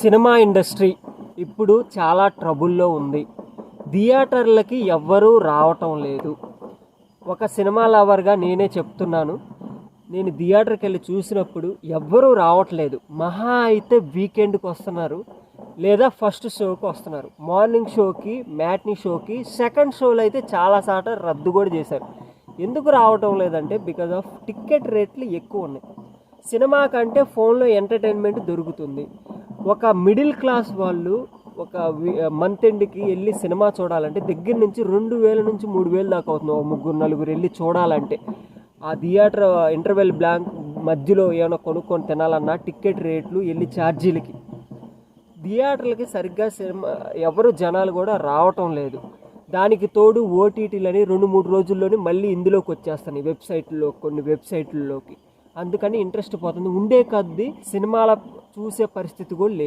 Cinema industry ఇప్పుడు చాలా ట్రబుల్లో ఉంది. థియేటర్లకి ఎవ్వరూ రావటం లేదు. ఒక సినిమా లవర్గా నేనే చెప్తున్నాను. నేను థియేటర్కి వెళ్ళి చూసినప్పుడు ఎవ్వరూ రావట్లేదు. మహా అయితే వీకెండ్కి వస్తున్నారు, లేదా ఫస్ట్ షోకి వస్తున్నారు. మార్నింగ్ షోకి, మ్యాట్నీ షోకి, సెకండ్ షోలు అయితే చాలాసార్లు రద్దు కూడా చేశారు. ఎందుకు రావటం లేదంటే బికాజ్ ఆఫ్ టికెట్ రేట్లు ఎక్కువ ఉన్నాయి. సినిమా కంటే ఫోన్లో ఎంటర్టైన్మెంట్ దొరుకుతుంది. ఒక మిడిల్ క్లాస్ వాళ్ళు ఒక మంత్ ఎండ్కి వెళ్ళి సినిమా చూడాలంటే దగ్గర నుంచి 2,000 నుంచి 3,000 దాకా అవుతుంది. ఒక ముగ్గురు నలుగురు వెళ్ళి చూడాలంటే ఆ థియేటర్ ఇంటర్వెల్ బ్లాంక్ మధ్యలో ఏమైనా కొనుక్కొని తినాలన్నా టికెట్ రేట్లు వెళ్ళి ఛార్జీలకి థియేటర్లకి సరిగ్గా సినిమా ఎవరు జనాలు కూడా రావటం లేదు. దానికి తోడు ఓటీటీలని 2-3 రోజుల్లోనే మళ్ళీ ఇందులోకి వచ్చేస్తాయి వెబ్సైట్లో, కొన్ని వెబ్సైట్లలోకి. అందుకని ఇంట్రెస్ట్ పోతుంది. ఉండే కొద్దీ సినిమాల చూసే పరిస్థితి కూడా లేదు.